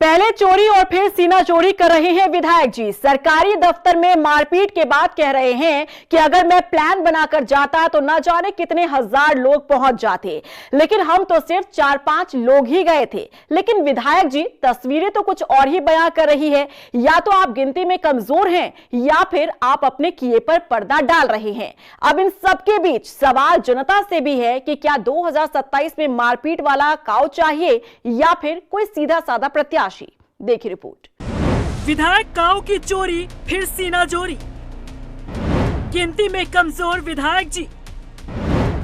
पहले चोरी और फिर सीना चोरी कर रहे हैं विधायक जी। सरकारी दफ्तर में मारपीट के बाद कह रहे हैं कि अगर मैं प्लान बनाकर जाता तो न जाने कितने हजार लोग पहुंच जाते, लेकिन हम तो सिर्फ 4-5 लोग ही गए थे। लेकिन विधायक जी तस्वीरें तो कुछ और ही बयां कर रही है। या तो आप गिनती में कमजोर हैं या फिर आप अपने किए पर पर्दा डाल रहे हैं। अब इन सबके बीच सवाल जनता से भी है कि क्या 2027 में मारपीट वाला काऊ चाहिए या फिर कोई सीधा साधा प्रत्याशी। देखिए रिपोर्ट। विधायक काऊ की चोरी फिर सीना चोरी, गिनती में कमजोर विधायक जी।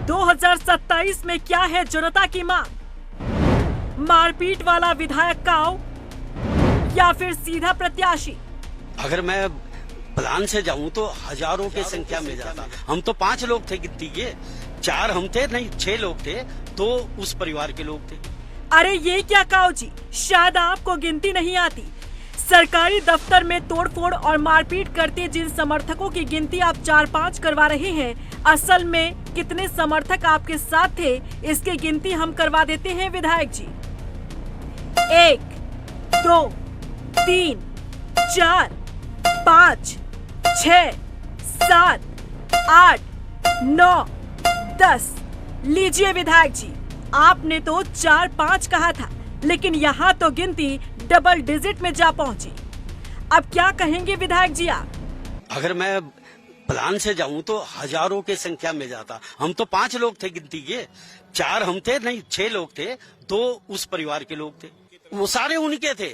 2027 में क्या है जनता की मांग? मारपीट वाला विधायक काऊ या फिर सीधा प्रत्याशी? अगर मैं प्लान से जाऊं तो हजारों की संख्या में जाता। हम तो 5 लोग थे गिनती के, 4 हम थे, नहीं 6 लोग थे, तो उस परिवार के लोग थे। अरे ये क्या काऊ जी, शायद आपको गिनती नहीं आती। सरकारी दफ्तर में तोड़फोड़ और मारपीट करते जिन समर्थकों की गिनती आप 4-5 करवा रहे हैं, असल में कितने समर्थक आपके साथ थे इसकी गिनती हम करवा देते हैं विधायक जी। 1, 2, 3, 4, 5, 6, 7, 8, 9, 10। लीजिए विधायक जी, आपने तो 4-5 कहा था, लेकिन यहाँ तो गिनती डबल डिजिट में जा पहुँची। अब क्या कहेंगे विधायक जी आप? अगर मैं प्लान से जाऊं तो हजारों की संख्या में जाता। हम तो 5 लोग थे गिनती के, 4 हम थे, नहीं 6 लोग थे, तो उस परिवार के लोग थे, वो सारे उनके थे।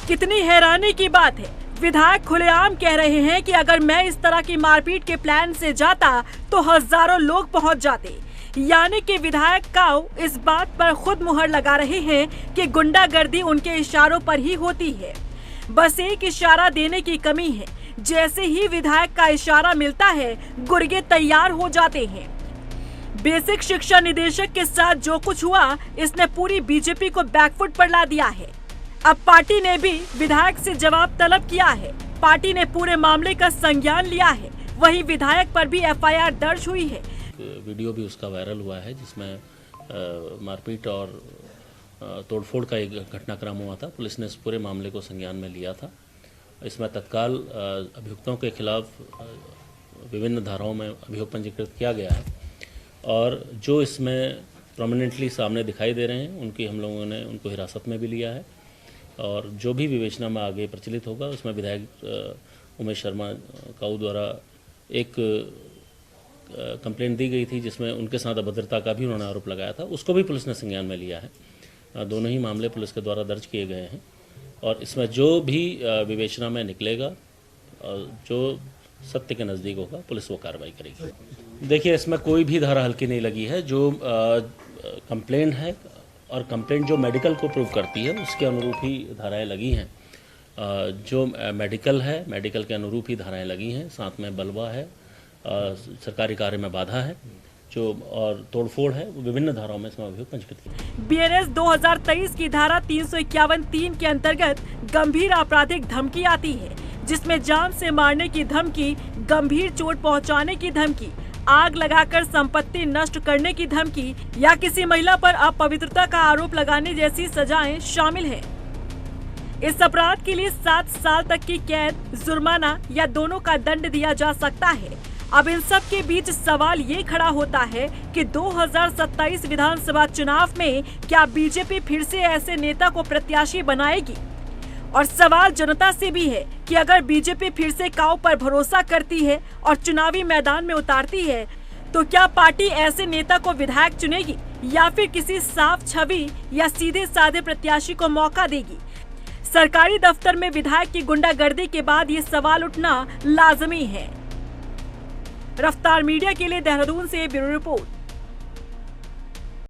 कितनी हैरानी की बात है, विधायक खुलेआम कह रहे हैं कि अगर मैं इस तरह की मारपीट के प्लान से जाता तो हजारों लोग पहुंच जाते। यानी कि विधायक काऊ इस बात पर खुद मुहर लगा रहे हैं कि गुंडागर्दी उनके इशारों पर ही होती है। बस एक इशारा देने की कमी है, जैसे ही विधायक का इशारा मिलता है गुर्गे तैयार हो जाते हैं। बेसिक शिक्षा निदेशक के साथ जो कुछ हुआ, इसने पूरी बीजेपी को बैकफुट पर ला दिया है। अब पार्टी ने भी विधायक से जवाब तलब किया है। पार्टी ने पूरे मामले का संज्ञान लिया है। वहीं विधायक पर भी FIR दर्ज हुई है। वीडियो भी उसका वायरल हुआ है जिसमें मारपीट और तोड़फोड़ का एक घटनाक्रम हुआ था। पुलिस ने इस पूरे मामले को संज्ञान में लिया था। इसमें तत्काल अभियुक्तों के खिलाफ विभिन्न धाराओं में अभियोग पंजीकृत किया गया है और जो इसमें प्रोमिनेंटली सामने दिखाई दे रहे हैं उनकी हम लोगों ने उनको हिरासत में भी लिया है और जो भी विवेचना में आगे प्रचलित होगा उसमें विधायक उमेश शर्मा काऊ द्वारा एक कंप्लेंट दी गई थी जिसमें उनके साथ अभद्रता का भी उन्होंने आरोप लगाया था, उसको भी पुलिस ने संज्ञान में लिया है। दोनों ही मामले पुलिस के द्वारा दर्ज किए गए हैं और इसमें जो भी विवेचना में निकलेगा और जो सत्य के नज़दीक होगा पुलिस वो कार्रवाई करेगी। देखिए, इसमें कोई भी धारा हल्की नहीं लगी है। जो कंप्लेंट है और कंप्लेंट जो मेडिकल को प्रूव करती है उसके अनुरूप ही धाराएँ लगी हैं। जो मेडिकल है, मेडिकल के अनुरूप ही धाराएँ लगी हैं। साथ में बलवा है, सरकारी कार्य में बाधा है, जो और तोड़फोड़ है, विभिन्न धाराओं में इसमें अभियोग पंजीकृत किया। BNS 2023 की धारा 351(3) के अंतर्गत गंभीर आपराधिक धमकी आती है, जिसमें जान से मारने की धमकी, गंभीर चोट पहुंचाने की धमकी, आग लगाकर संपत्ति नष्ट करने की धमकी या किसी महिला पर अपवित्रता का आरोप लगाने जैसी सजाएं शामिल हैं। इस अपराध के लिए 7 साल तक की कैद, जुर्माना या दोनों का दंड दिया जा सकता है। अब इन सब के बीच सवाल ये खड़ा होता है कि 2027 विधानसभा चुनाव में क्या बीजेपी फिर से ऐसे नेता को प्रत्याशी बनाएगी? और सवाल जनता से भी है कि अगर बीजेपी फिर से काऊ पर भरोसा करती है और चुनावी मैदान में उतारती है, तो क्या पार्टी ऐसे नेता को विधायक चुनेगी या फिर किसी साफ छवि या सीधे साधे प्रत्याशी को मौका देगी? सरकारी दफ्तर में विधायक की गुंडागर्दी के बाद ये सवाल उठना लाजमी है। रफ्तार मीडिया के लिए देहरादून से ब्यूरो रिपोर्ट।